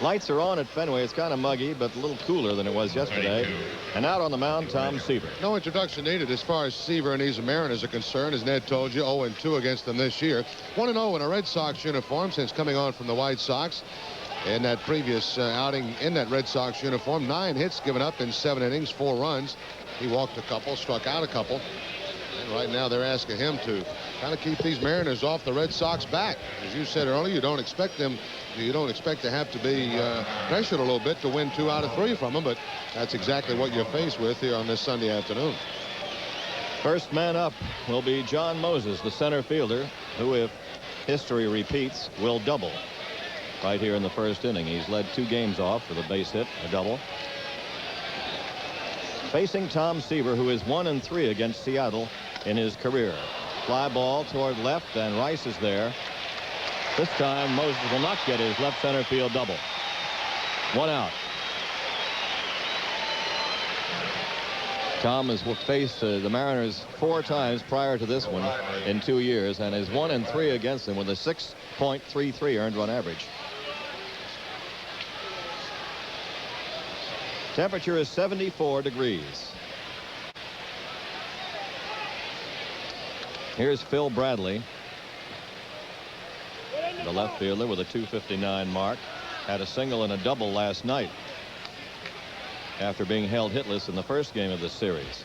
Lights are on at Fenway. It's kind of muggy, but a little cooler than it was yesterday. And out on the mound, Tom Seaver. No introduction needed as far as Seaver and these Mariners are concerned. As Ned told you, 0-2 against them this year. 1-0 in a Red Sox uniform since coming on from the White Sox. In that previous outing in that Red Sox uniform, 9 hits given up in 7 innings, 4 runs. He walked a couple, struck out a couple. And right now they're asking him to kind of keep these Mariners off the Red Sox back. As you said earlier, you don't expect to have to be pressured a little bit to win 2 out of 3 from them, but that's exactly what you're faced with here on this Sunday afternoon. First man up will be John Moses, the center fielder, who, if history repeats, will double right here in the first inning. He's led 2 games off with a base hit, a double. Facing Tom Seaver, who is 1-3 against Seattle in his career. Fly ball toward left, and Rice is there. This time Moses will not get his left center field double. 1 out. Tom has faced the Mariners 4 times prior to this one in 2 years, and is 1-3 against them with a 6.33 earned run average. Temperature is 74 degrees. Here's Phil Bradley, the left fielder, with a .259 mark. Had a single and a double last night after being held hitless in the first game of the series.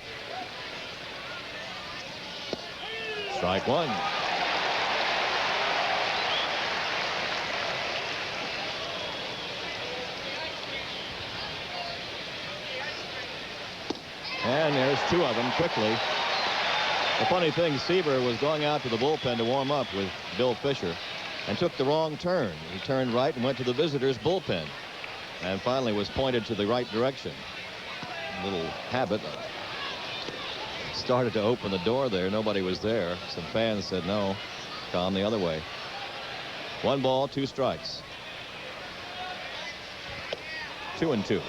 Strike 1. And there's 2 of them quickly. The funny thing, Seaver was going out to the bullpen to warm up with Bill Fisher and took the wrong turn. He turned right and went to the visitors' bullpen and finally was pointed to the right direction. A little habit. Started to open the door there. Nobody was there. Some fans said no, Tom, the other way. 1 ball, 2 strikes. 2-2.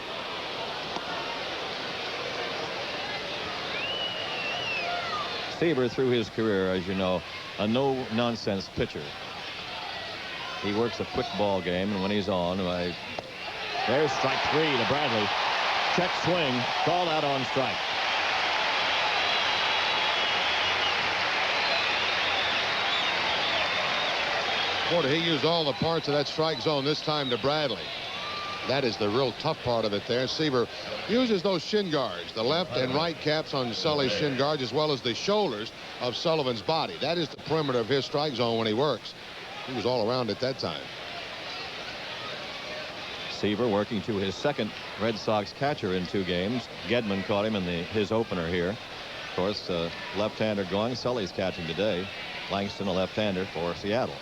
Seaver, through his career, as you know, a no-nonsense pitcher. He works a quick ball game, and when he's on, there's strike 3 to Bradley. Check swing, called out on strike. Boy, did he use all the parts of that strike zone this time to Bradley. That is the real tough part of it there. Seaver uses those shin guards, the left and right caps on Sully's shin guards, as well as the shoulders of Sullivan's body. That is the perimeter of his strike zone when he works. He was all around at that time. Seaver working to his second Red Sox catcher in 2 games. Gedman caught him in his opener here. Of course, left-hander going. Sully's catching today. Langston, a left-hander for Seattle.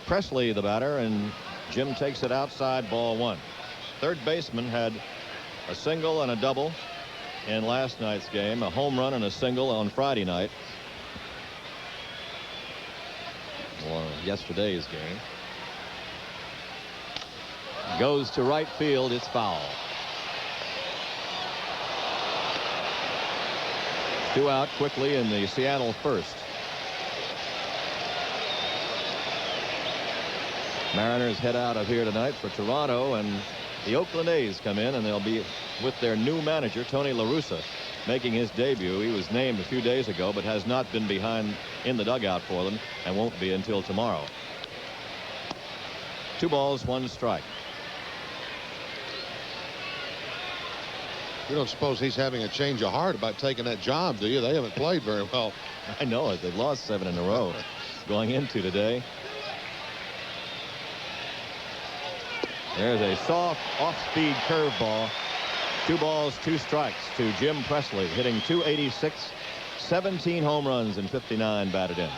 Presley, the batter, and Jim takes it outside, ball 1. Third baseman had a single and a double in last night's game, a home run and a single on Friday night, or yesterday's game. Goes to right field. It's foul. 2 out quickly in the Seattle first. Mariners head out of here tonight for Toronto, and the Oakland A's come in, and they'll be with their new manager, Tony La Russa, making his debut. He was named a few days ago, but has not been behind in the dugout for them and won't be until tomorrow. 2 balls, 1 strike. You don't suppose he's having a change of heart about taking that job, do you? They haven't played very well. I know it. They've lost 7 in a row going into today. There's a soft off-speed curveball. 2 balls, 2 strikes to Jim Presley, hitting .286, 17 home runs and 59 batted in.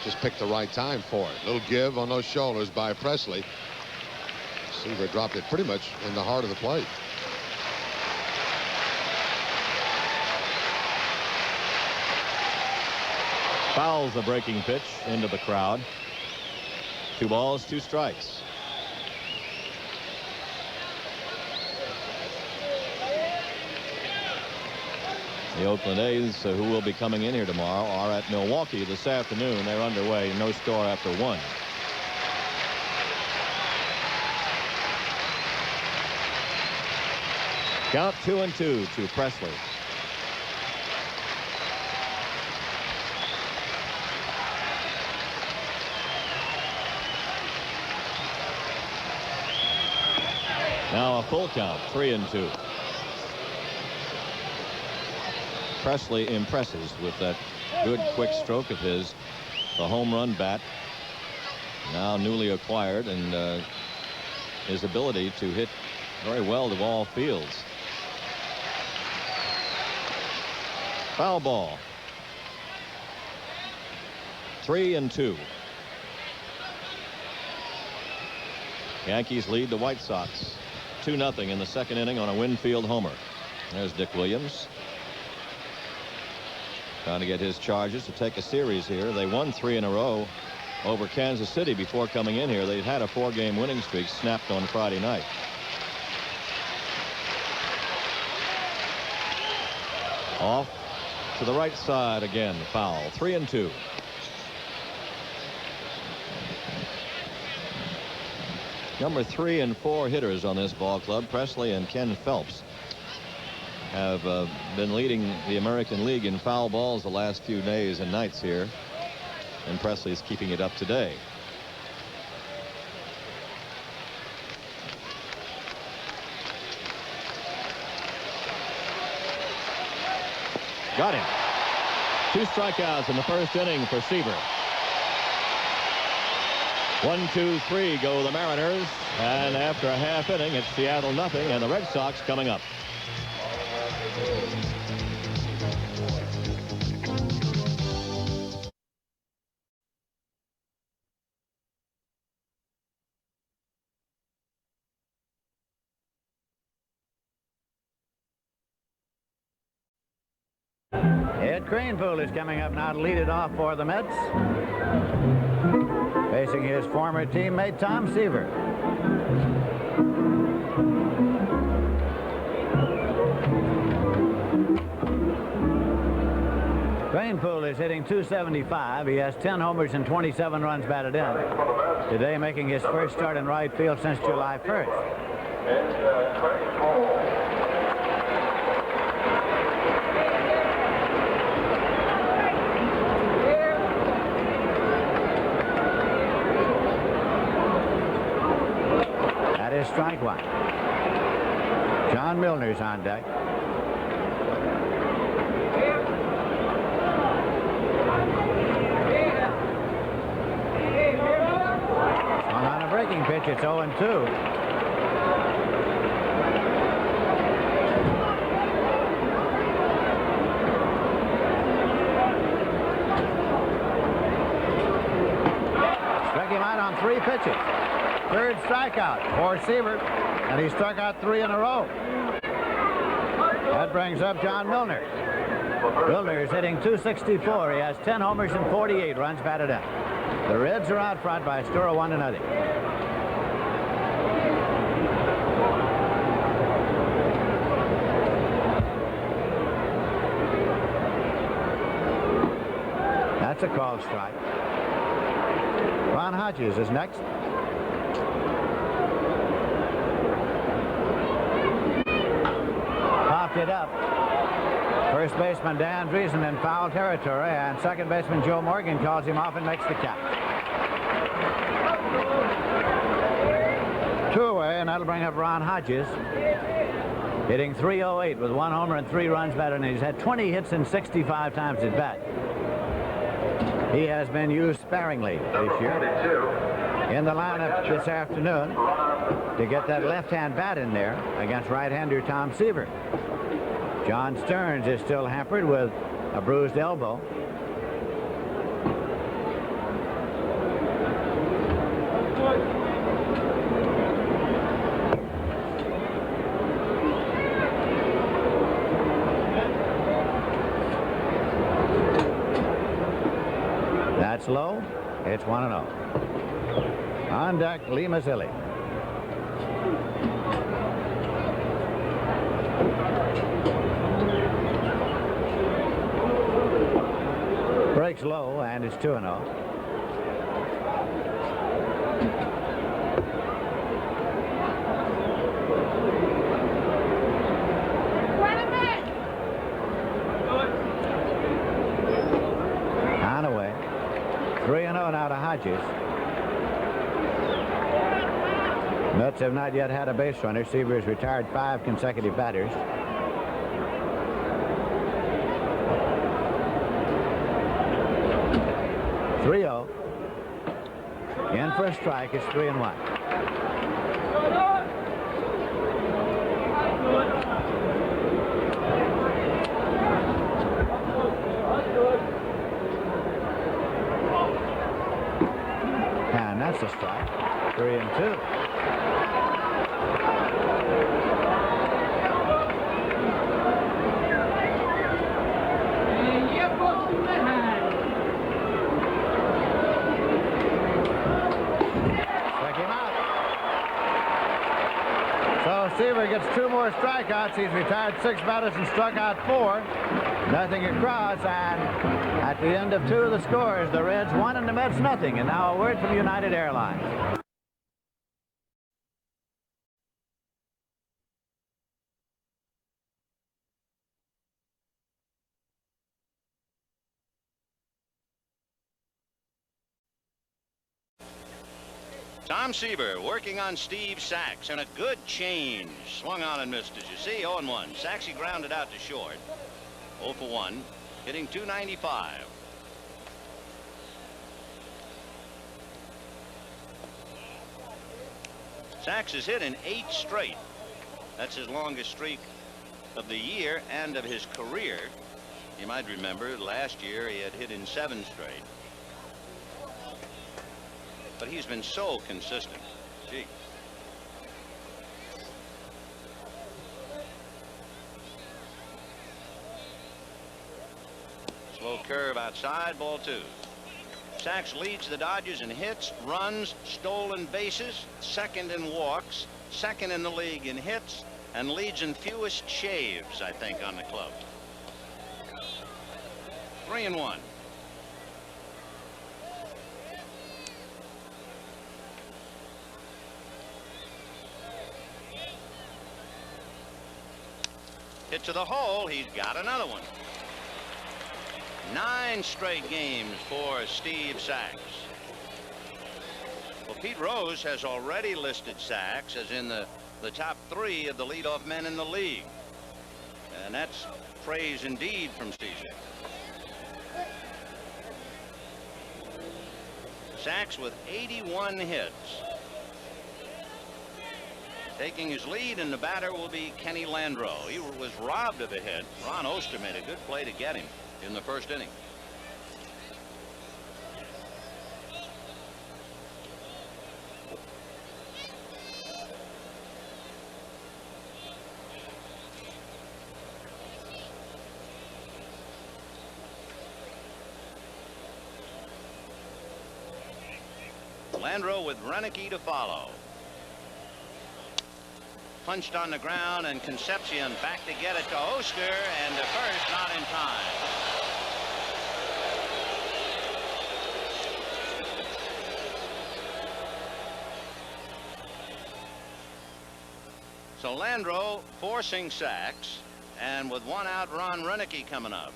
Just picked the right time for it. Little give on those shoulders by Presley. Seaver dropped it pretty much in the heart of the plate. Fouls the breaking pitch into the crowd. 2 balls, 2 strikes. The Oakland A's, who will be coming in here tomorrow, are at Milwaukee this afternoon. They're underway, no score after 1. Count 2-2 to Presley. Now a full count, 3-2. Presley impresses with that good quick stroke of his, the home run bat, now newly acquired, and his ability to hit very well to all fields. Foul ball. 3-2. Yankees lead the White Sox 2-0 in the second inning on a Winfield homer. There's Dick Williams trying to get his Chargers to take a series here. They won 3 in a row over Kansas City before coming in here. They'd had a 4-game winning streak snapped on Friday night. Off to the right side again. Foul. 3-2. Number 3 and 4 hitters on this ball club, Presley and Ken Phelps, have been leading the American League in foul balls the last few days and nights here, and Presley's keeping it up today. Got him. 2 strikeouts in the first inning for Seaver. 1, 2, 3 go the Mariners, and after a half inning it's Seattle 0 and the Red Sox coming up. Ed Kranepool is coming up now to lead it off for the Mets, facing his former teammate Tom Seaver. Kranepool is hitting .275. He has 10 homers and 27 runs batted in. Today making his first start in right field since July 1st. Strike one. John Milner's on deck. On a breaking pitch, it's 0-2. Struck him out on 3 pitches. Third strikeout for Seaver, and he struck out 3 in a row. That brings up John Milner. Milner is hitting .264. He has 10 homers and 48 runs batted in. The Reds are out front by a score of 1-0. That's a called strike. Ron Hodges is next. It up. First baseman Dan Driesen in foul territory, and second baseman Joe Morgan calls him off and makes the catch. 2 away, and that'll bring up Ron Hodges, hitting .308 with 1 homer and 3 runs batted in. He's had 20 hits and 65 times at bat. He has been used sparingly this year in the lineup this afternoon to get that left-hand bat in there against right-hander Tom Seaver. John Stearns is still hampered with a bruised elbow. That's low. It's 1-0. On deck, Lee Mazzilli. Breaks low, and it's 2-0. 3-0 now to Hodges. Mets have not yet had a base runner. Seaver has retired 5 consecutive batters. (3-0). In for a strike. It's 3-1. And that's a strike. 3-2. Seaver gets 2 more strikeouts. He's retired 6 batters and struck out 4. Nothing across, and at the end of 2 of the scores, the Reds 1 and the Mets nothing. And now a word from United Airlines. Tom Seaver working on Steve Sax, and a good change. Swung on and missed, as you see. 0-1. Saxy grounded out to short. 0 for 1. Hitting .295. Sax has hit in 8 straight. That's his longest streak of the year and of his career. You might remember last year he had hit in 7 straight. But he's been so consistent. Gee. Slow curve outside, ball 2. Sax leads the Dodgers in hits, runs, stolen bases, second in walks, second in the league in hits, and leads in fewest shaves, I think, on the club. 3-1. Hit to the hole. He's got another one. 9 straight games for Steve Sax. Well, Pete Rose has already listed Sax as in the top 3 of the leadoff men in the league. And that's praise indeed from Steve. Sax with 81 hits. Taking his lead, and the batter will be Kenny Landreau. He was robbed of a hit. Ron Oster made a good play to get him in the first inning. Landreau with Renicky to follow. Punched on the ground, and Concepcion back to get it to Oster, and to first, not in time. So Landreau forcing Sax, and with 1 out, Ron Renicky coming up.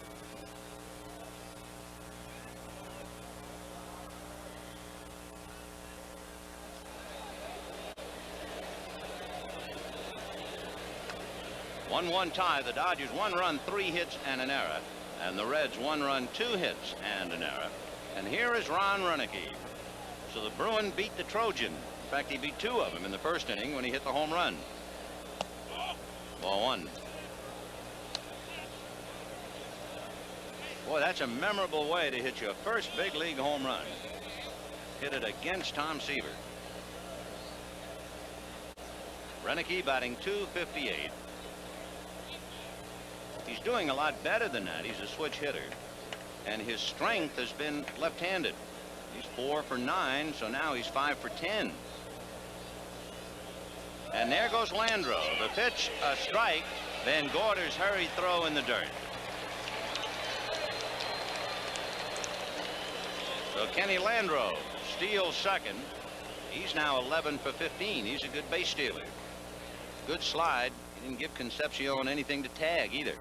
One tie. The Dodgers 1 run, 3 hits and an error, and the Reds 1 run, 2 hits and an error. And here is Ron Renicky. So the Bruin beat the Trojan. In fact, he beat 2 of them in the first inning when he hit the home run. Ball 1. Boy, that's a memorable way to hit your first big league home run. Hit it against Tom Seaver. Renicky batting .258. He's doing a lot better than that. He's a switch hitter, and his strength has been left-handed. He's 4 for 9, so now he's 5 for 10. And there goes Landreau. The pitch, a strike. Then Gorder's hurried throw in the dirt. So Kenny Landreau steals second. He's now 11 for 15. He's a good base stealer. Good slide. He didn't give Concepcion anything to tag either.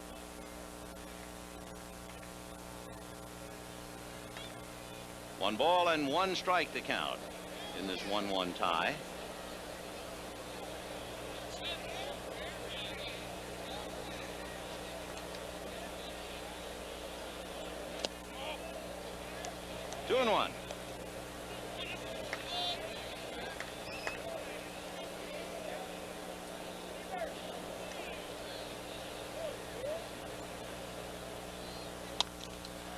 1 ball and 1 strike to count in this 1-1 tie. Two and one.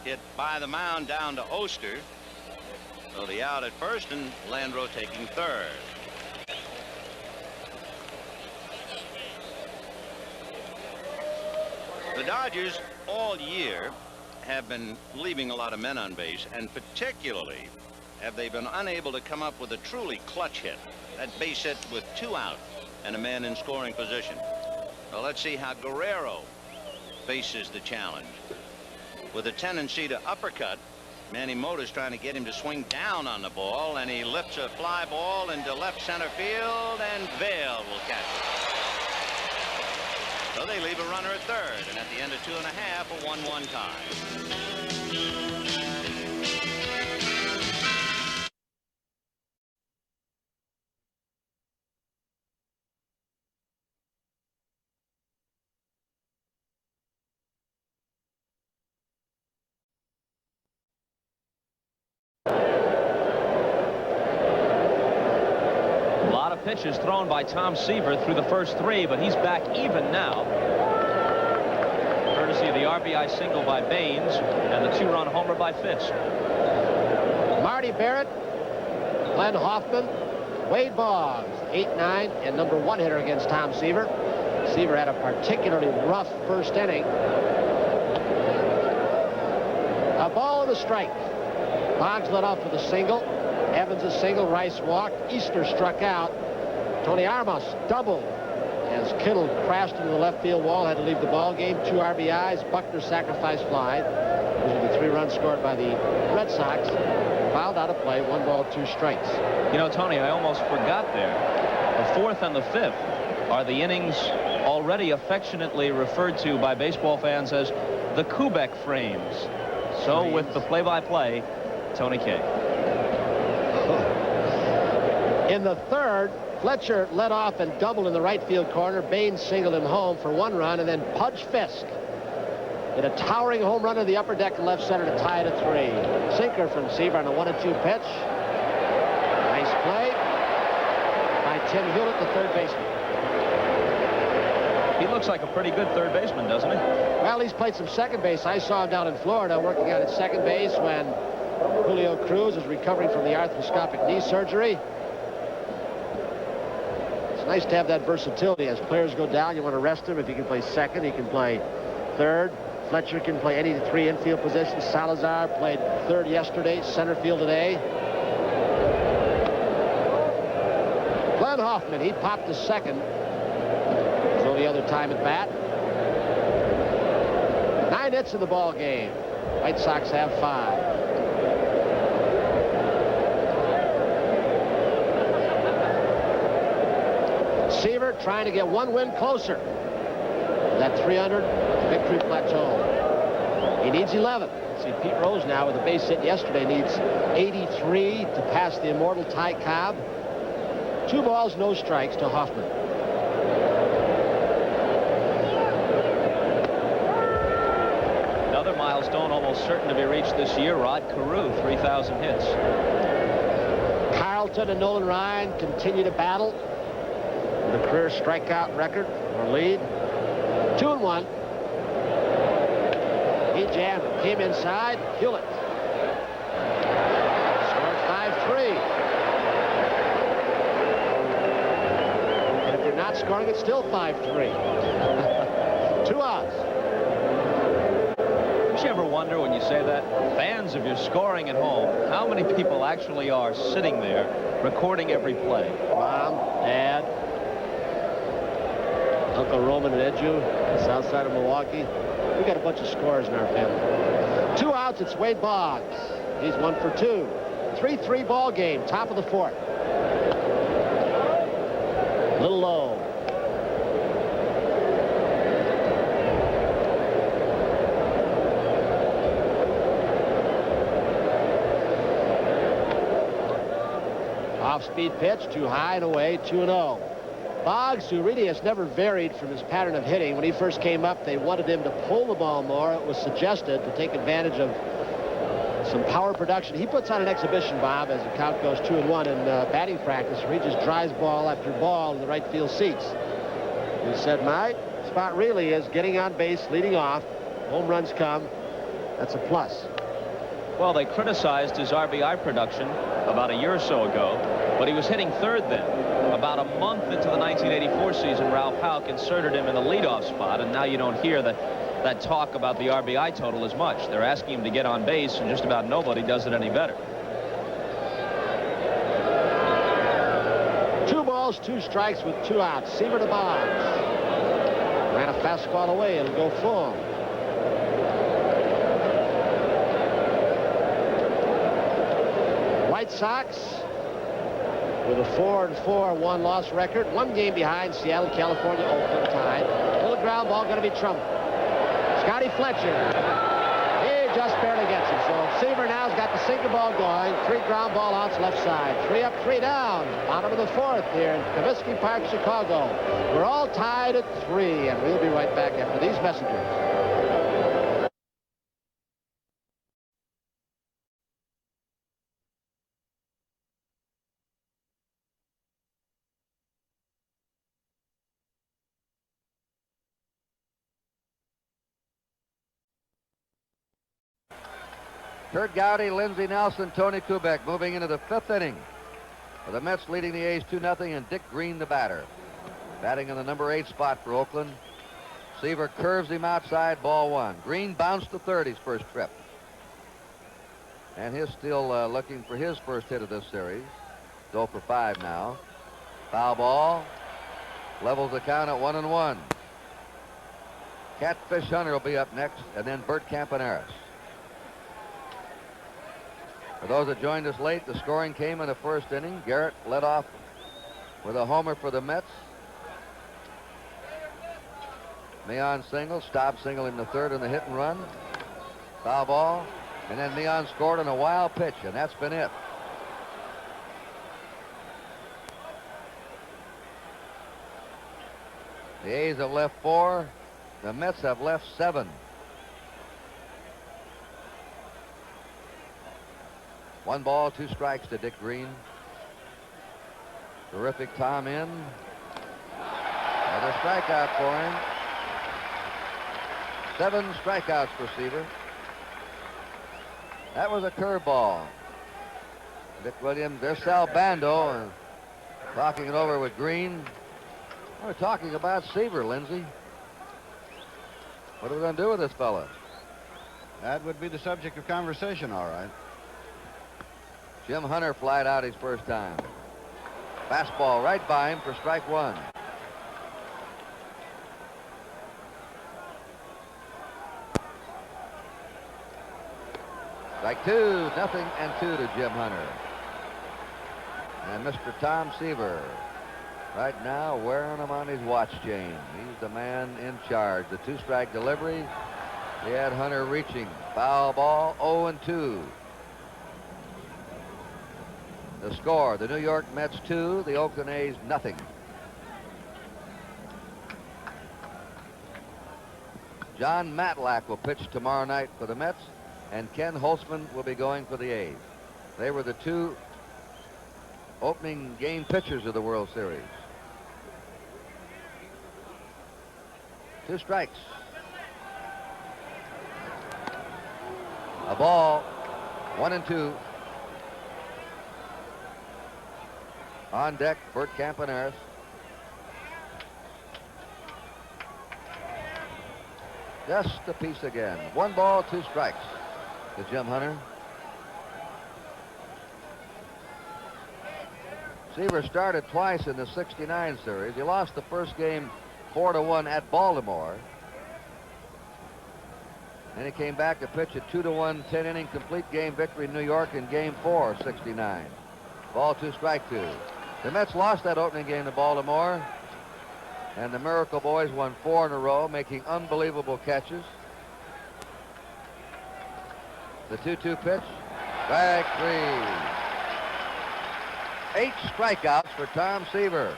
Hit by the mound down to Oster. So the out at first and Landreau taking third. The Dodgers all year have been leaving a lot of men on base, and particularly have they been unable to come up with a truly clutch hit. That base hit with 2 out and a man in scoring position. Well, let's see how Guerrero faces the challenge. With a tendency to uppercut, Manny Mota's trying to get him to swing down on the ball, and he lifts a fly ball into left center field, and Vail will catch it. So they leave a runner at third, and at the end of 2.5, a 1-1 tie. Pitches thrown by Tom Seaver through the first 3, but he's back even now, courtesy of the RBI single by Baines and the 2-run homer by Fisk. Marty Barrett, Glenn Hoffman, Wade Boggs, 8-9 and number 1 hitter against Tom Seaver. Seaver had a particularly rough first inning. A ball and a strike. Boggs led off with a single. Evans a single. Rice walked. Easter struck out. Tony Armas doubled as Kittle crashed into the left field wall, had to leave the ball game. 2 RBIs. Buckner sacrifice fly. Those are the 3 runs scored by the Red Sox. Fouled out of play. 1 ball, 2 strikes. You know, Tony, I almost forgot there. The 4th and the 5th are the innings already affectionately referred to by baseball fans as the Kubek frames. So with the play-by-play, Tony K. In the 3rd, Fletcher led off and doubled in the right field corner. Baines singled him home for 1 run, and then Pudge Fisk hit a towering home run to the upper deck and left center to tie it at 3. Sinker from Seaver on a 1-2 pitch. Nice play by Tim Hewlett, the 3rd baseman. He looks like a pretty good 3rd baseman, doesn't he? Well, he's played some second base. I saw him down in Florida working out at second base when Julio Cruz was recovering from the arthroscopic knee surgery. Nice to have that versatility. As players go down, you want to rest him. If he can play second, he can play 3rd. Fletcher can play any of the 3 infield positions. Salazar played 3rd yesterday, center field today. Glenn Hoffman, he popped to 2nd. So the other time at bat. 9 hits in the ball game. White Sox have 5. Seaver trying to get 1 win closer to that 300 victory plateau. He needs 11. See, Pete Rose now with a base hit yesterday needs 83 to pass the immortal Ty Cobb. 2 balls, no strikes to Hoffman. Another milestone almost certain to be reached this year. Rod Carew, 3,000 hits. Carlton and Nolan Ryan continue to battle the career strikeout record or lead. 2-1. He jammed it. Came inside. Hewlett. Scored 5-3. And if they're not scoring, it's still 5-3. 2 outs. Don't you ever wonder when you say that, fans of your scoring at home, how many people actually are sitting there recording every play? Mom, Dad, Uncle Roman and Edu, south side of Milwaukee. We got a bunch of scorers in our family. 2 outs, it's Wade Boggs. He's 1 for 2. 3-3 ball game, top of the 4th. A little low. Off-speed pitch, too high and away, 2-0. Boggs, who really has never varied from his pattern of hitting. When he first came up, they wanted him to pull the ball more. It was suggested to take advantage of some power production. He puts on an exhibition, Bob, as the count goes 2-1 in batting practice, where he just drives ball after ball in the right field seats. He said, my spot really is getting on base, leading off. Home runs come. That's a plus. Well, they criticized his RBI production about a year or so ago, but he was hitting third then. About a month into the 1984 season, Ralph Houck inserted him in the leadoff spot, and now you don't hear that talk about the RBI total as much. They're asking him to get on base, and just about nobody does it any better. 2 balls, 2 strikes with 2 outs. Seaver to Boggs. Ran a fastball away. It'll go full. White Sox with a 4-4 one-loss record. 1 game behind Seattle, California, Oakland tied. Little ground ball going to be trumped. Scotty Fletcher. He just barely gets it. So Seaver now's got the sinker ball going. 3 ground ball outs left side. 3 up, 3 down. Bottom of the 4th here in Comiskey Park, Chicago. We're all tied at 3, and we'll be right back after these messages. Curt Gowdy, Lindsey Nelson, Tony Kubek moving into the 5th inning. With the Mets leading the A's 2-0, and Dick Green the batter. Batting in the number 8 spot for Oakland. Seaver curves him outside, ball 1. Green bounced to third his first trip. And he's still looking for his first hit of this series. 0 for 5 now. Foul ball. Levels the count at 1-1. Catfish Hunter will be up next, and then Bert Campaneris. For those that joined us late, the scoring came in the 1st inning. Garrett led off with a homer for the Mets. Meehan single, Staub single in the 3rd in the hit and run. Foul ball, and then Meehan scored on a wild pitch, and that's been it. The A's have left 4. The Mets have left 7. 1 ball, 2 strikes to Dick Green. Terrific Tom in. Another strikeout for him. 7 strikeouts for Seaver. That was a curveball. Dick Williams, there's Sal Bando talking it over with Green. We're talking about Seaver, Lindsey. What are we going to do with this fella? That would be the subject of conversation, all right. Jim Hunter flied out his first time. Fastball right by him for strike 1. Strike 2, 0-2 to Jim Hunter. And Mr. Tom Seaver right now wearing him on his watch chain. He's the man in charge. The 2-strike delivery. He had Hunter reaching. Foul ball, 0-2. The score, the New York Mets 2, the Oakland A's 0. John Matlack will pitch tomorrow night for the Mets, and Ken Holtzman will be going for the A's. They were the 2 opening game pitchers of the World Series. 2 strikes. A ball, 1-2. On deck, Bert Campaneris. Just a piece again. 1 ball, 2 strikes to Jim Hunter. Seaver started twice in the '69 series. He lost the first game 4-1 at Baltimore. Then he came back to pitch a 2-1 10-inning complete game victory in New York in Game 4, '69. Ball 2, strike 2. The Mets lost that opening game to Baltimore, and the Miracle Boys won 4 in a row, making unbelievable catches. The 2-2 pitch, strike 3. 8 strikeouts for Tom Seaver.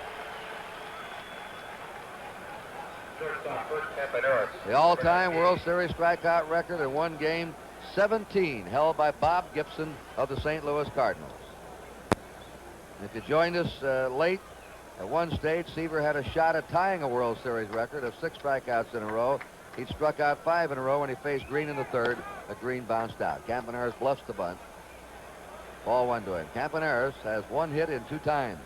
The all-time World Series strikeout record in one game, 17, held by Bob Gibson of the St. Louis Cardinals. If you joined us late, at one stage, Seaver had a shot at tying a World Series record of 6 strikeouts in a row. He'd struck out 5 in a row when he faced Green in the third, but Green bounced out. Campaneris bluffs the bunt. Ball 1 to him. Campaneris has 1 hit in 2 times.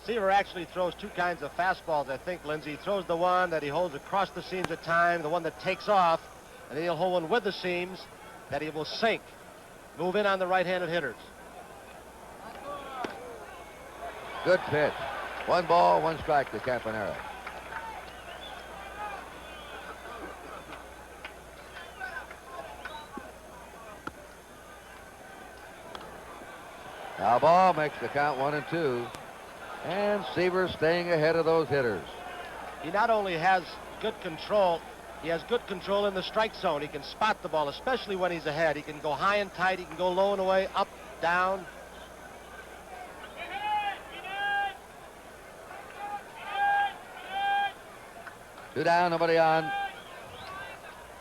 Seaver actually throws 2 kinds of fastballs, I think, Lindsey. He throws the one that he holds across the seams at time, the one that takes off, and then he'll hold one with the seams that he will sink. Move in on the right-handed hitters. Good pitch. 1 ball, 1 strike to Campaneris. Now ball makes the count 1-2. And Seaver staying ahead of those hitters. He not only has good control, he has good control in the strike zone. He can spot the ball, especially when he's ahead. He can go high and tight. He can go low and away, up, down. Two down, nobody on.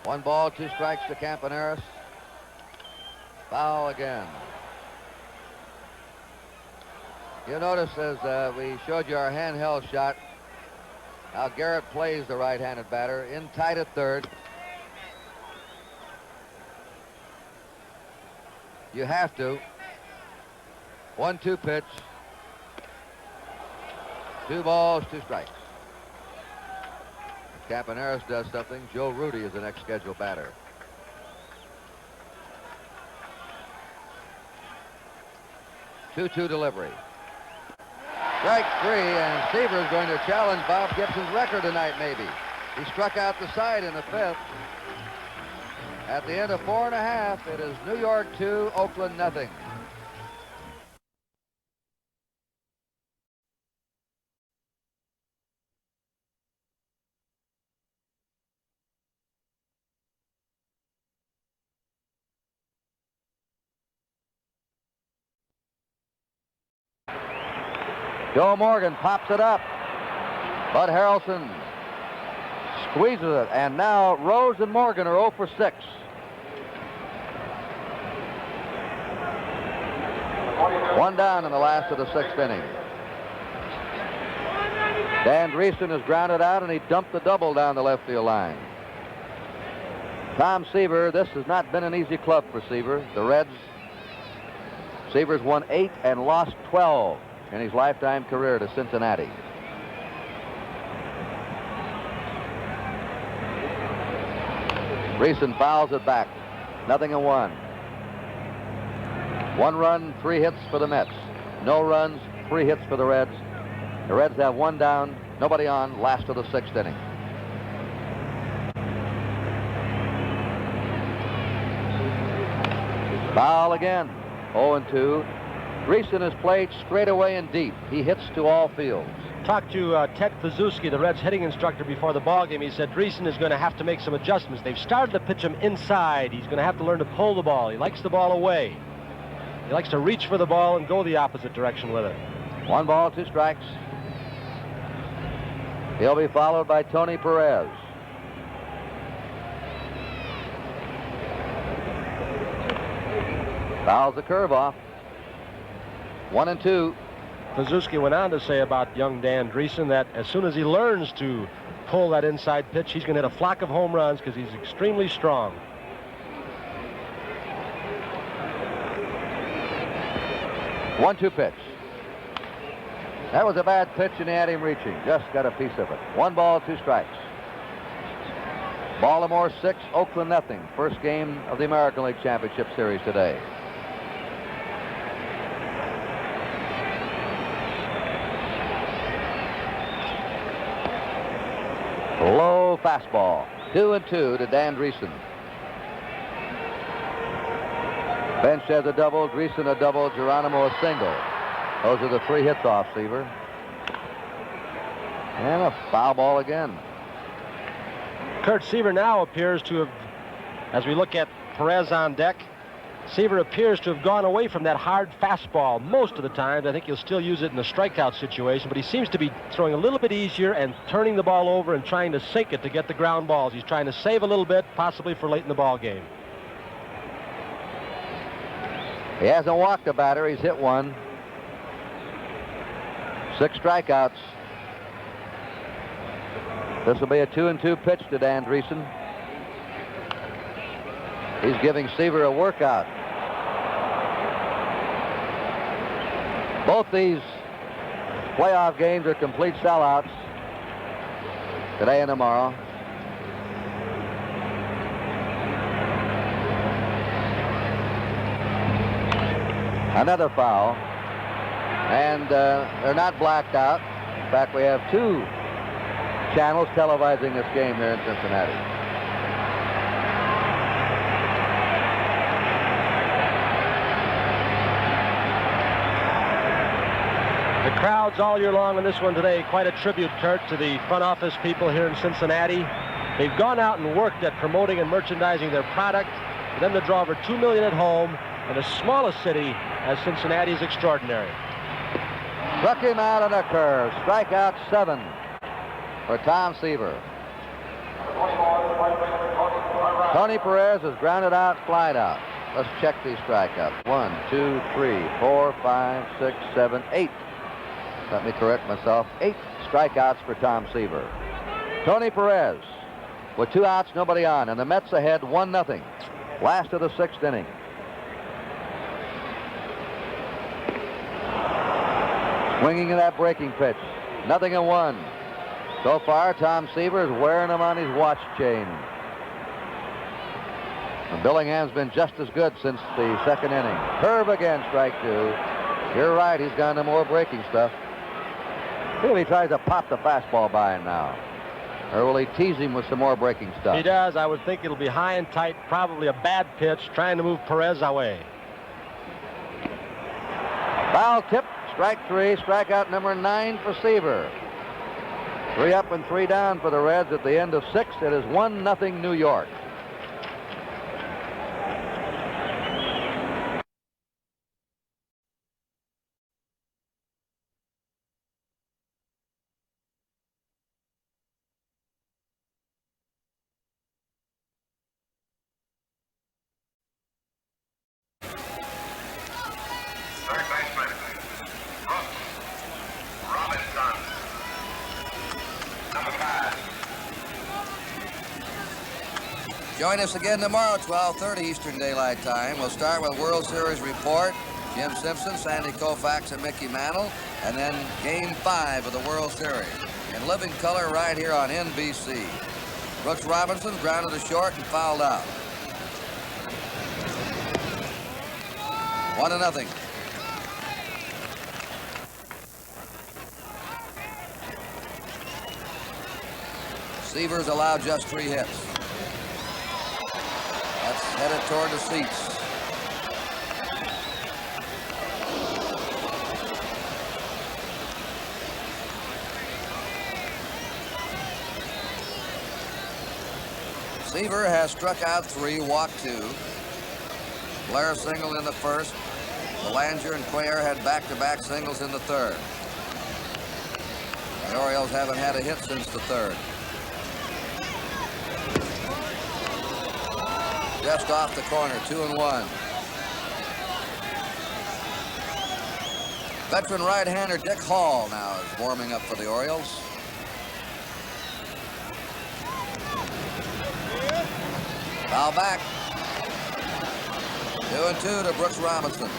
1 ball, 2 strikes to Campaneris. Foul again. You notice as we showed you our handheld shot, how Garrett plays the right-handed batter in tight at third. You have to. 1-2 pitch. 2 balls, 2 strikes. If Campaneris does something, Joe Rudy is the next scheduled batter. Two-two delivery. Strike 3, and Seaver is going to challenge Bob Gibson's record tonight, maybe. He struck out the side in the 5th. At the end of 4 1/2, it is New York 2, Oakland nothing. Joe Morgan pops it up. Bud Harrelson squeezes it, and now Rose and Morgan are 0 for 6. One down in the last of the 6th inning. Dan Dreesen is grounded out, and he dumped the double down the left field line. Tom Seaver, this has not been an easy club for Seaver. The Reds, Seaver's won 8 and lost 12 in his lifetime career to Cincinnati. Dreesen fouls it back. 0-1. 1 run, 3 hits for the Mets. No runs, 3 hits for the Reds. The Reds have 1 down, nobody on, last of the 6th inning. Foul again. 0-2. Dreesen has played straight away and deep. He hits to all fields. Talked to Ted Pazuski, the Reds hitting instructor, before the ball game. He said Dreesen is going to have to make some adjustments. They've started to pitch him inside. He's going to have to learn to pull the ball. He likes the ball away. He likes to reach for the ball and go the opposite direction with it. 1 ball, 2 strikes. He'll be followed by Tony Perez. Fouls the curve off. 1-2. Pazuski went on to say about young Dan Dreesen that as soon as he learns to pull that inside pitch, he's going to hit a flock of home runs because he's extremely strong. One-two pitch. That was a bad pitch, and he had him reaching. Just got a piece of it. 1 ball, 2 strikes. Baltimore 6, Oakland nothing. First game of the American League Championship Series today. Low fastball. 2-2 to Dan Dreesen. Bench has a double, Dreesen a double, Geronimo a single. Those are the 3 hits off Seaver. And a foul ball again. Curt, Seaver now appears to have, as we look at Perez on deck, Seaver appears to have gone away from that hard fastball most of the time. I think he'll still use it in a strikeout situation, but he seems to be throwing a little bit easier and turning the ball over and trying to sink it to get the ground balls. He's trying to save a little bit, possibly for late in the ball game. He hasn't walked a batter. He's hit one. 6 strikeouts. This will be a 2-2 pitch to Andreessen. He's giving Seaver a workout. Both these playoff games are complete sellouts today and tomorrow. Another foul. And they're not blacked out. In fact, we have 2 channels televising this game here in Cincinnati. The crowds all year long on this one today, quite a tribute, Curt, to the front office people here in Cincinnati. They've gone out and worked at promoting and merchandising their product. For them to draw over 2 million at home in the smallest city as Cincinnati is extraordinary. Struck him out on a curve. Strikeout 7 for Tom Seaver. Tony Perez is grounded out, flied out. Let's check these strikeouts. 1, 2, 3, 4, 5, 6, 7, 8. Let me correct myself. 8 strikeouts for Tom Seaver. Tony Perez with 2 outs, nobody on, and the Mets ahead 1-0. Last of the 6th inning. Swinging at that breaking pitch. 0-1. So far, Tom Seaver is wearing him on his watch chain. And Billingham's been just as good since the 2nd inning. Curve again, strike 2. You're right, he's gone to more breaking stuff. See if he tries to pop the fastball by him now. Or will he tease him with some more breaking stuff? He does. I would think it'll be high and tight, probably a bad pitch, trying to move Perez away. Foul tip, strike 3, strikeout number 9 for Seaver. 3 up and 3 down for the Reds at the end of 6. It is 1-0 New York. Join us again tomorrow, 12:30 Eastern Daylight Time. We'll start with World Series report. Jim Simpson, Sandy Koufax, and Mickey Mantle. And then Game 5 of the World Series in living color right here on NBC. Brooks Robinson grounded to short and fouled out. 1-0. Seaver's allowed just 3 hits. That's headed toward the seats. Seaver has struck out 3, walked 2. Blair singled in the 1st. Belanger and Cuellar had back-to-back singles in the 3rd. The Orioles haven't had a hit since the 3rd. Just off the corner, 2-1. Veteran right-hander Dick Hall now is warming up for the Orioles. Foul back. 2-2 to Brooks Robinson.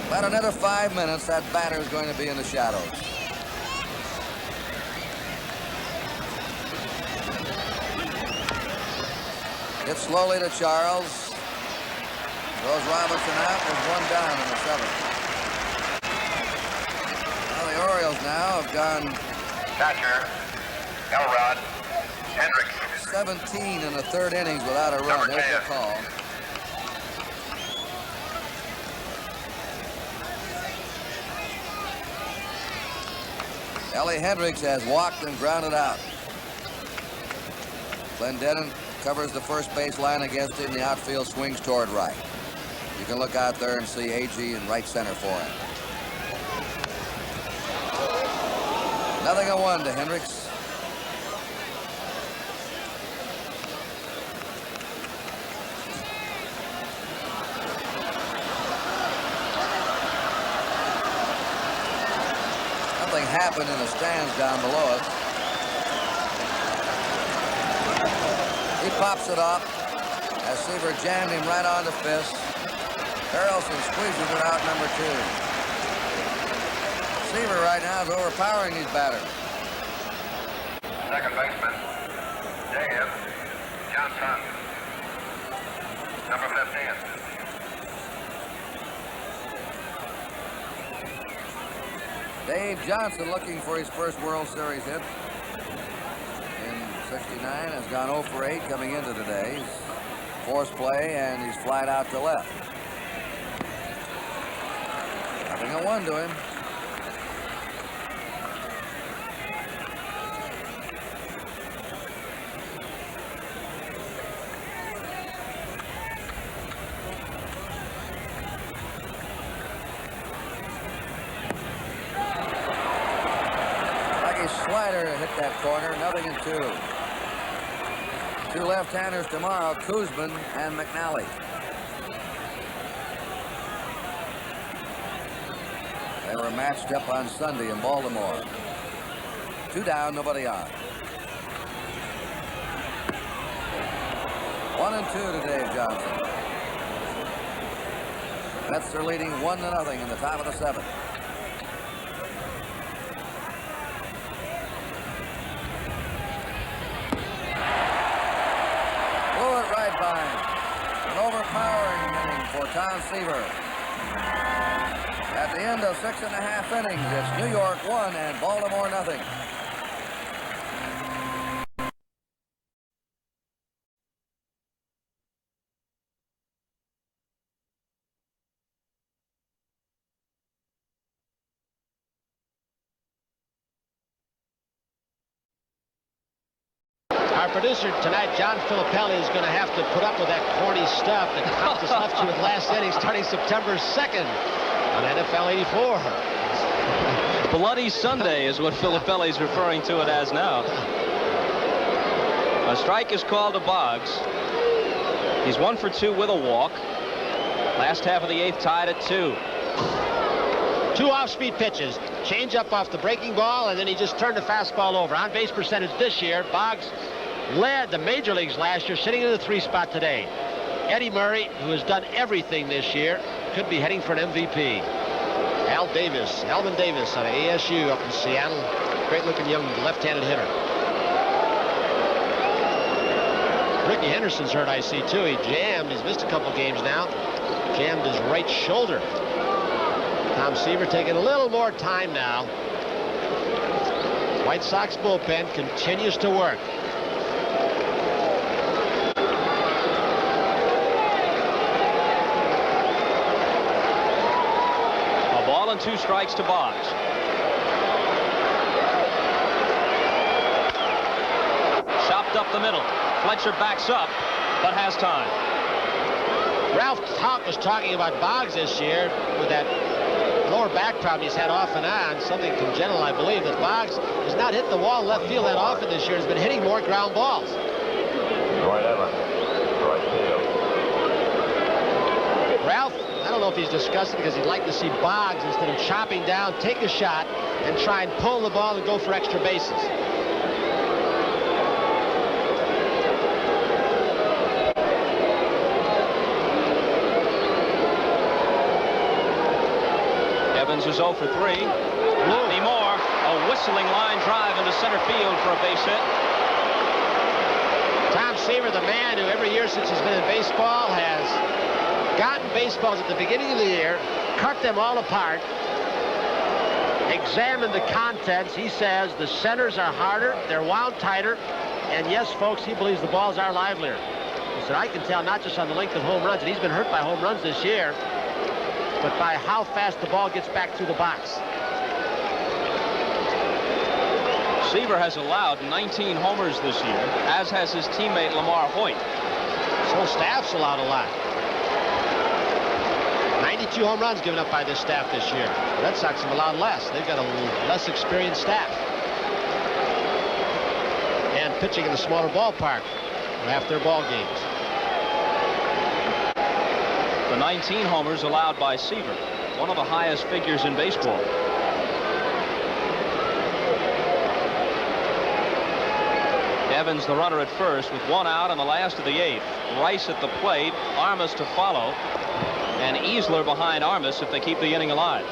About another 5 minutes, that batter is going to be in the shadows. Gets slowly to Charles. Throws Robinson out. There's 1 down in the 7th. Well, the Orioles now have gone catcher, Elrod, Hendricks. 17 in the 3rd innings without a run. There's the call. Ellie Hendricks has walked and grounded out. Clendenin covers the first base line against him. The outfield swings toward right. You can look out there and see A.G. in right center for him. 0-1 to Hendricks. Something happened in the stands down below us. He pops it up as Seaver jammed him right on the fist. Harrelson squeezes it out, number 2. Seaver right now is overpowering these batters. Second baseman, Dave Johnson, number 15. Dave Johnson looking for his first World Series hit in '69. Has gone 0 for 8 coming into today. He's forced play and he's flied out to left. 0-1 to him. Slider hit that corner, 0-2. Two left-handers tomorrow, Kuzman and McNally. They were matched up on Sunday in Baltimore. 2 down, nobody on. 1-2 to Dave Johnson. Mets are leading 1-0 in the top of the 7th. An overpowering inning for Tom Seaver. At the end of 6.5 innings, it's New York 1 and Baltimore 0. Our producer tonight, John Filippelli, is going to have to put up with that corny stuff that Costas left you with last inning starting September 2nd on NFL 84. Bloody Sunday is what Filippelli's referring to it as now. A strike is called to Boggs. He's 1 for 2 with a walk. Last half of the 8th tied at 2. 2 off-speed pitches. Change up off the breaking ball, and then he just turned the fastball over. On base percentage this year, Boggs led the major leagues last year, sitting in the 3 spot today. Eddie Murray, who has done everything this year, could be heading for an MVP. Alvin Davis out of ASU up in Seattle. Great-looking young left-handed hitter. Ricky Henderson's hurt, I see, too. He jammed. He's missed a couple games now. Jammed his right shoulder. Tom Seaver taking a little more time now. White Sox bullpen continues to work. A ball and 2 strikes to Boggs. Chopped up the middle. Fletcher backs up, but has time. Ralph Houck was talking about Boggs this year with that lower back problem he's had off and on, something congenital, I believe, that Boggs has not hit the wall in left field that often this year. Has been hitting more ground balls. Right Evans, right field. Ralph, I don't know if he's discussing because he'd like to see Boggs, instead of chopping down, take a shot and try and pull the ball and go for extra bases. Evans is 0 for 3. Not anymore. A whistling line drive into center field for a base hit. Tom Seaver, the man who every year since he's been in baseball has gotten baseballs at the beginning of the year, cut them all apart, examined the contents. He says the centers are harder, they're wound tighter, and yes, folks, he believes the balls are livelier. He said, I can tell not just on the length of home runs, and he's been hurt by home runs this year, but by how fast the ball gets back through the box. Seaver has allowed 19 homers this year, as has his teammate Lamar Hoyt. His whole staff's allowed a lot. 92 home runs given up by this staff this year. The Red Sox have allowed less. They've got a less experienced staff. And pitching in a smaller ballpark for half their ball games. The 19 homers allowed by Seaver, one of the highest figures in baseball. Evans the runner at first with 1 out in the last of the 8th. Rice at the plate, Armas to follow, and Easler behind Armas if they keep the inning alive.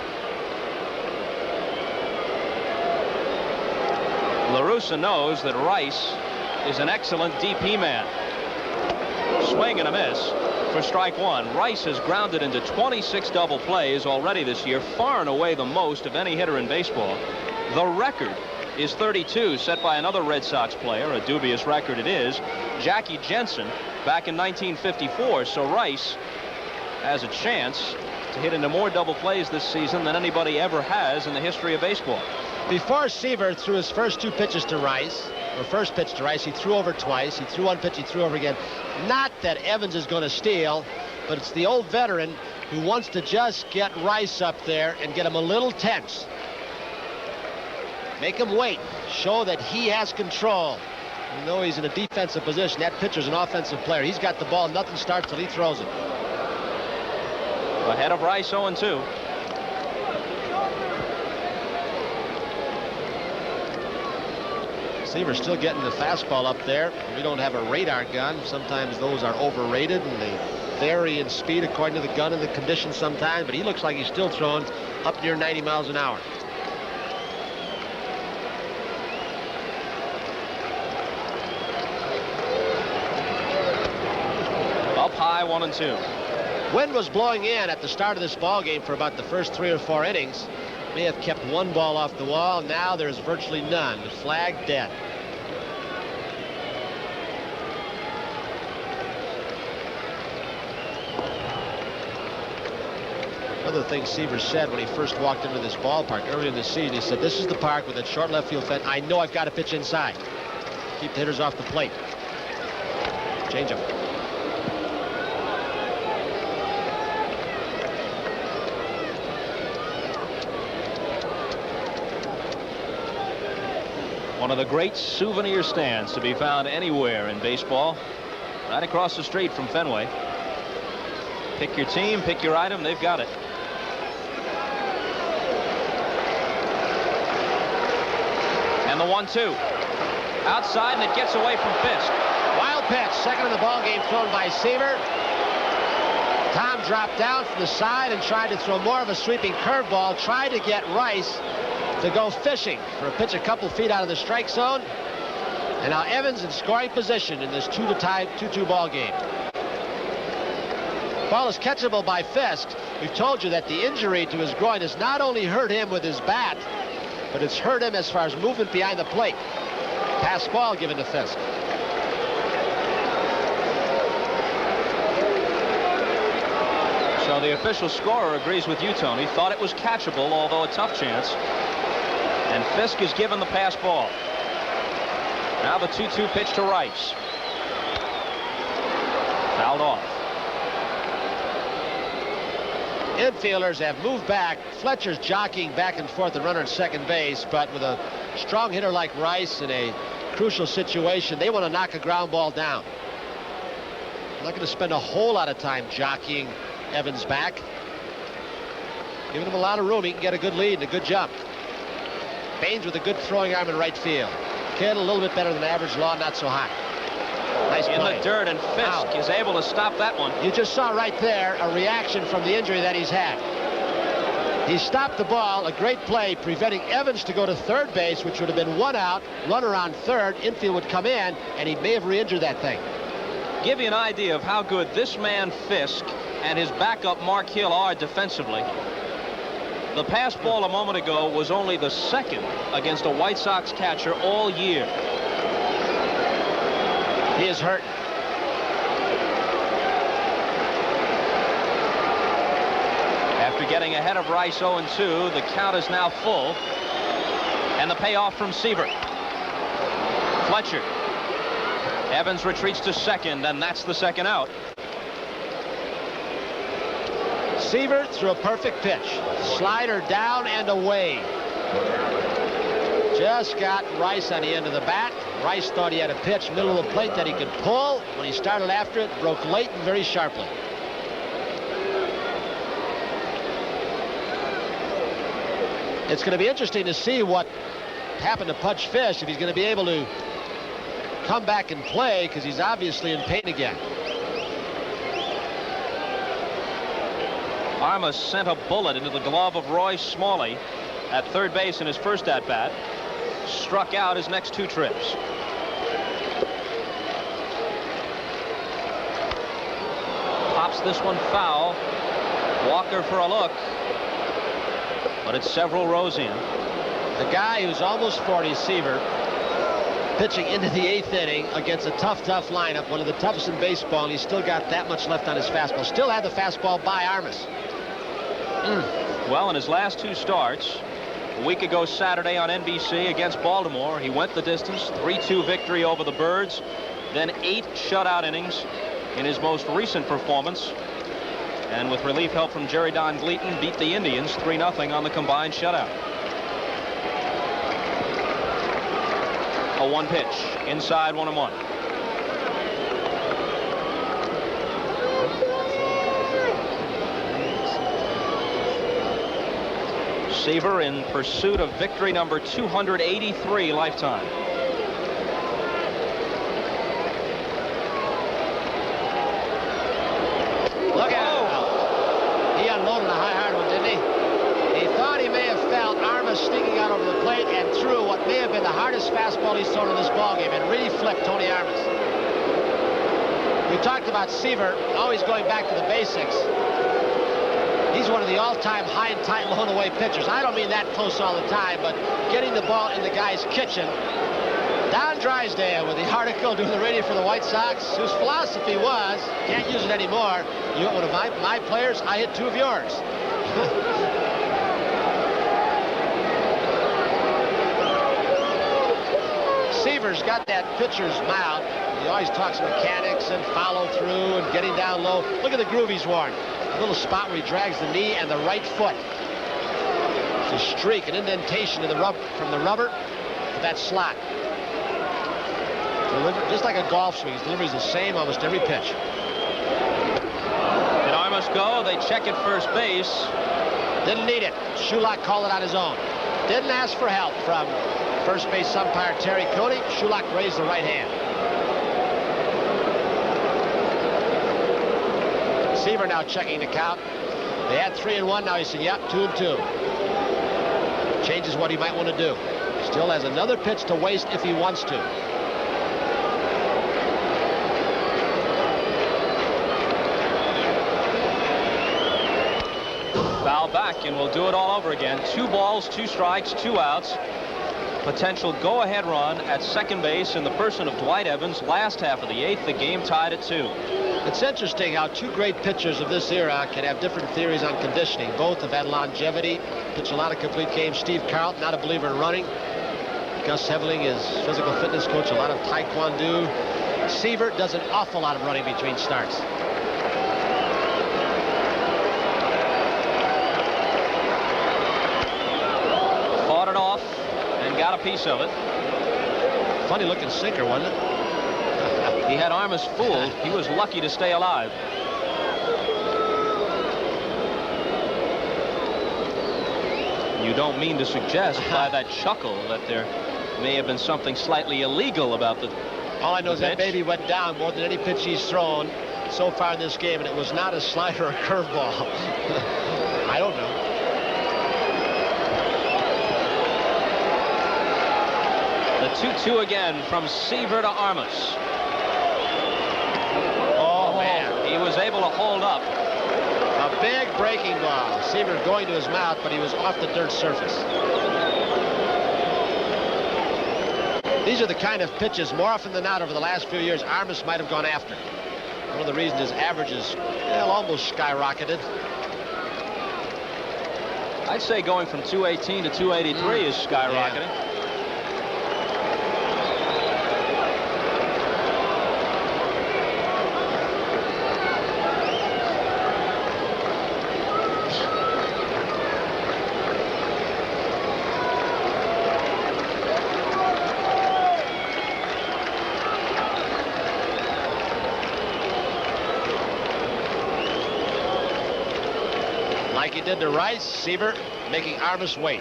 La Russa knows that Rice is an excellent DP man. Swing and a miss for strike 1. Rice has grounded into 26 double plays already this year, far and away the most of any hitter in baseball. The record is 32, set by another Red Sox player, a dubious record it is, Jackie Jensen, back in 1954. So Rice has a chance to hit into more double plays this season than anybody ever has in the history of baseball. Before Seaver threw his first 2 pitches to Rice, or first pitch to Rice, he threw over twice. He threw 1 pitch, he threw over again. Not that Evans is going to steal, but it's the old veteran who wants to just get Rice up there and get him a little tense. Make him wait. Show that he has control. You know he's in a defensive position. That pitcher's an offensive player. He's got the ball. Nothing starts till he throws it. Ahead of Rice 0-2. Seaver's still getting the fastball up there. We don't have a radar gun. Sometimes those are overrated and they vary in speed according to the gun and the conditions sometimes, but he looks like he's still throwing up near 90 miles an hour. Up high, 1-2. Wind was blowing in at the start of this ball game for about the first 3 or 4 innings. May have kept 1 ball off the wall. Now there's virtually none. The flag dead. Another thing Seaver said when he first walked into this ballpark earlier in the season, he said, "This is the park with that short left field fence. I know I've got to pitch inside. Keep the hitters off the plate." Change up. One of the great souvenir stands to be found anywhere in baseball, right across the street from Fenway. Pick your team, pick your item, they've got it. And the 1-2. Outside, and it gets away from Fisk. Wild pitch, second in the ball game, thrown by Seaver. Tom dropped down from the side and tried to throw more of a sweeping curveball, tried to get Rice to go fishing for a pitch a couple feet out of the strike zone. And now Evans in scoring position in this 2-2 ball game. Ball is catchable by Fisk. We've told you that the injury to his groin has not only hurt him with his bat, but it's hurt him as far as movement behind the plate. Pass ball given to Fisk. So the official scorer agrees with you, Tony. Thought it was catchable, although a tough chance. And Fisk is given the pass ball. Now the 2-2 pitch to Rice. Fouled off. Infielders have moved back. Fletcher's jockeying back and forth, the runner at second base, but with a strong hitter like Rice in a crucial situation, they want to knock a ground ball down. Not going to spend a whole lot of time jockeying Evans back. Giving him a lot of room. He can get a good lead and a good jump. Baines with a good throwing arm in right field. Kidd a little bit better than average, Law not so high. Nice play. In the dirt, and Fisk is able to stop that one. You just saw right there a reaction from the injury that he's had. He stopped the ball, a great play, preventing Evans to go to third base, which would have been 1 out, runner on third, infield would come in, and he may have re-injured that thing. Give you an idea of how good this man Fisk and his backup Mark Hill are defensively. The pass ball a moment ago was only the second against a White Sox catcher all year. He is hurt. After getting ahead of Rice 0-2, the count is now full. And the payoff from Seaver. Fletcher. Evans retreats to second, and that's the second out. Seaver threw a perfect pitch. Slider down and away. Just got Rice on the end of the bat. Rice thought he had a pitch middle of the plate that he could pull. When he started after it, broke late and very sharply. It's going to be interesting to see what happened to Pudge Fish, if he's going to be able to come back and play, because he's obviously in pain again. Armas sent a bullet into the glove of Roy Smalley at third base in his first at-bat. Struck out his next 2 trips. Pops this one foul. Walker for a look. But it's several rows in. The guy who's almost 40, Seaver, pitching into the 8th inning against a tough lineup, one of the toughest in baseball, and he's still got that much left on his fastball. Still had the fastball by Armas. Well, in his last 2 starts, a week ago Saturday on NBC against Baltimore, he went the distance, 3-2 victory over the Birds, then 8 shutout innings in his most recent performance, and with relief help from Jerry Don Gleaton, beat the Indians 3-0 on the combined shutout. A 1 pitch, inside 1-1. Seaver in pursuit of victory number 283 lifetime. Look at him. He unloaded a hard one, didn't he? He thought he may have felt Armas sneaking out over the plate and threw what may have been the hardest fastball he's thrown in this ballgame, and really flipped Tony Armas. We talked about Seaver always going back to the basics. He's one of the all-time high and tight, low and away pitchers. I don't mean that close all the time, but getting the ball in the guy's kitchen. Don Drysdale with the article doing the radio for the White Sox, whose philosophy was, can't use it anymore. You one of my players, I hit 2 of yours. Seaver's got that pitcher's mouth. He always talks mechanics and follow through and getting down low. Look at the groove he's worn. A little spot where he drags the knee and the right foot. It's a streak, an indentation in the from the rubber to that slot. Just like a golf swing, his delivery is the same almost every pitch. And Armas go. They check at first base. Didn't need it. Shulak called it on his own. Didn't ask for help from first base umpire Terry Cody. Shulak raised the right hand. Seaver now checking the count. They had 3-1. Now he said, yep, 2-2. Changes what he might want to do. Still has another pitch to waste if he wants to. Foul back, and we'll do it all over again. 2 balls, 2 strikes, 2 outs. Potential go-ahead run at second base in the person of Dwight Evans. Last half of the 8th, the game tied at 2. It's interesting how 2 great pitchers of this era can have different theories on conditioning. Both have had longevity, pitch a lot of complete games. Steve Carlton, not a believer in running. Gus Heveling is physical fitness coach, a lot of taekwondo. Seaver does an awful lot of running between starts. Fought it off and got a piece of it. Funny looking sinker, wasn't it? He had Armas fooled. He was lucky to stay alive. You don't mean to suggest by that chuckle that there may have been something slightly illegal about the All I know is that pitch. baby went down more than any pitch he's thrown so far in this game, and it was not a slider or a curveball. I don't know. The 2-2 again from Seaver to Armas. Oh, man. He was able to hold up. A big breaking ball. Seaver going to his mouth, but he was off the dirt surface. These are the kind of pitches, more often than not over the last few years, Armas might have gone after. One of the reasons his average is almost skyrocketed. I'd say going from 218 to 283 is skyrocketing. Yeah. Like he did to Rice, Seaver making Armas wait.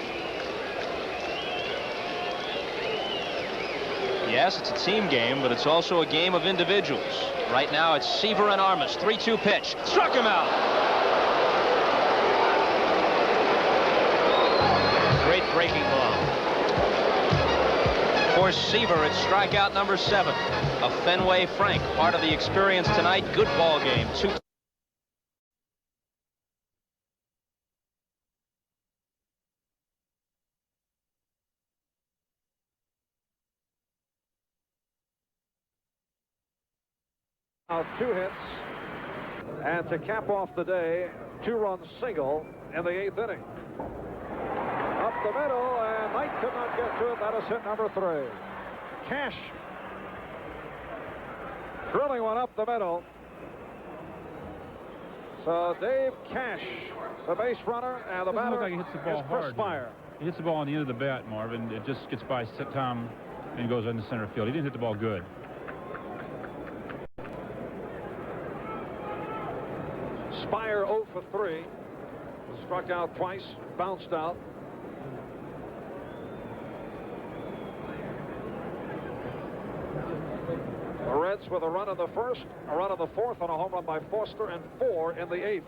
Yes, it's a team game, but it's also a game of individuals. Right now, it's Seaver and Armas. 3-2 pitch. Struck him out. Great breaking ball. For Seaver, it's strikeout number 7. A Fenway Frank, part of the experience tonight. Good ball game. 2. Now 2 hits, and to cap off the day, 2-run single in the 8th inning. Up the middle, and Knight could not get to it. That is hit number 3. Cash drilling one up the middle. So Dave Cash, the base runner, and the batter look like he hits the ball is Chris hard. Spire. He hits the ball on the end of the bat, Marvin. It just gets by Tom and goes into center field. He didn't hit the ball good. Spire 0 for 3. Struck out twice, bounced out. The Reds with a run in the 1st, a run in the 4th, and a home run by Foster, and 4 in the 8th.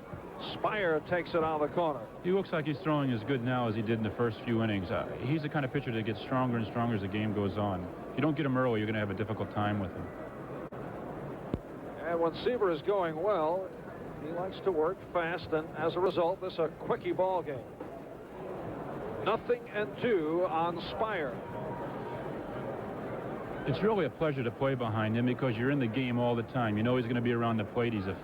Spire takes it out of the corner. He looks like he's throwing as good now as he did in the first few innings. He's the kind of pitcher that gets stronger and stronger as the game goes on. If you don't get him early, you're going to have a difficult time with him. And when Seaver is going well, he likes to work fast, and as a result, this is a quickie ball game. 0-2 on Spire. It's really a pleasure to play behind him because you're in the game all the time. You know he's going to be around the plate. He's a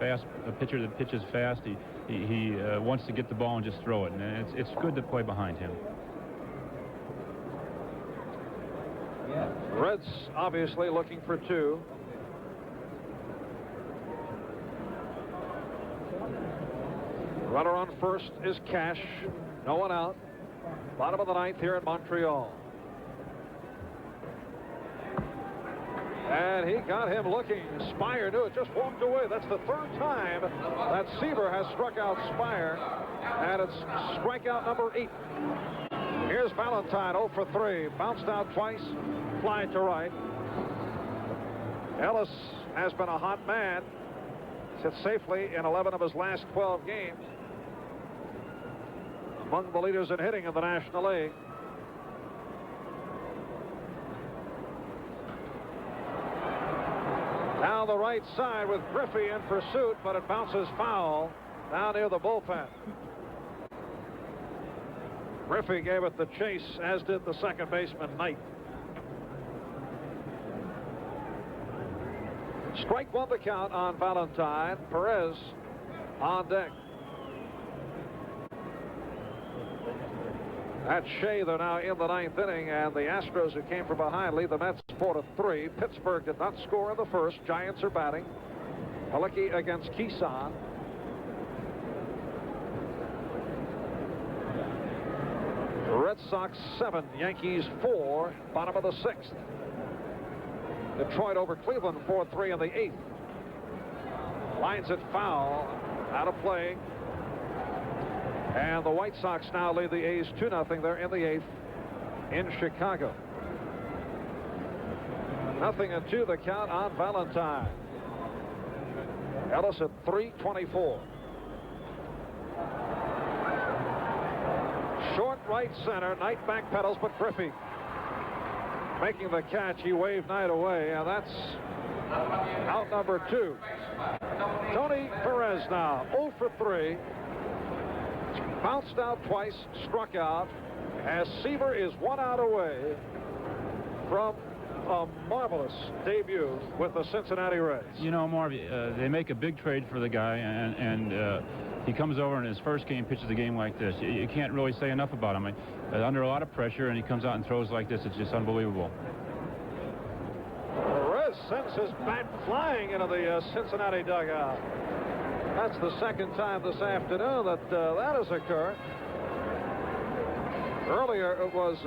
pitcher that pitches fast. He wants to get the ball and just throw it, and it's good to play behind him. Reds obviously looking for 2. Runner on first is Cash. No one out. Bottom of the 9th here in Montreal. And he got him looking. Spire knew it, just walked away. That's the 3rd time that Seaver has struck out Spire. And it's strikeout number 8. Here's Valentine 0 for 3. Bounced out twice. Fly to right. Ellis has been a hot man. Sits safely in 11 of his last 12 games. Among the leaders in hitting in the National League. Down the right side with Griffey in pursuit, but it bounces foul down near the bullpen. Griffey gave it the chase, as did the second baseman, Knight. Strike 1 the count on Valentine. Perez on deck. At Shea, they're now in the 9th inning, and the Astros, who came from behind, lead the Mets 4-3. Pittsburgh did not score in the 1st. Giants are batting. Halicki against Keeson. Red Sox 7, Yankees 4, bottom of the 6th. Detroit over Cleveland 4-3 in the 8th. Lines it foul, out of play. And the White Sox now lead the A's 2-0. They're in the 8th in Chicago. 0-2 the count on Valentine. Ellis at 324. Short right center. Knight back pedals, but Griffey making the catch. He waved Knight away, and that's out number 2. Tony Perez now 0 for 3. Bounced out twice, struck out, as Seaver is 1 out away from a marvelous debut with the Cincinnati Reds. You know, Marv, they make a big trade for the guy, and he comes over in his first game, pitches a game like this. You can't really say enough about him. Under a lot of pressure, and he comes out and throws like this. It's just unbelievable. Perez sends his bat flying into the Cincinnati dugout. That's the 2nd time this afternoon that that has occurred. Earlier it was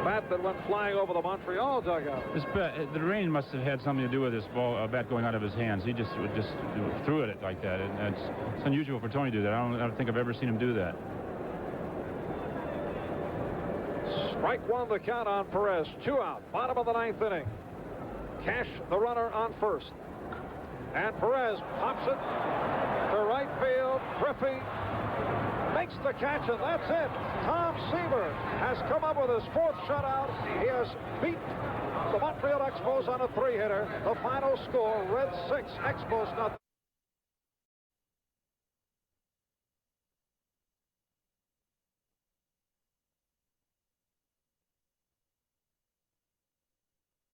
bat that went flying over the Montreal dugout. The rain must have had something to do with this bat going out of his hands. He just threw it like that. And it's unusual for Tony to do that. I don't think I've ever seen him do that. Strike one, the count on Perez. 2 out. Bottom of the 9th inning. Cash the runner on first. And Perez pops it to right field. Griffey makes the catch, and that's it. Tom Seaver has come up with his 4th shutout. He has beat the Montreal Expos on a 3-hitter. The final score, Reds 6, Expos nothing.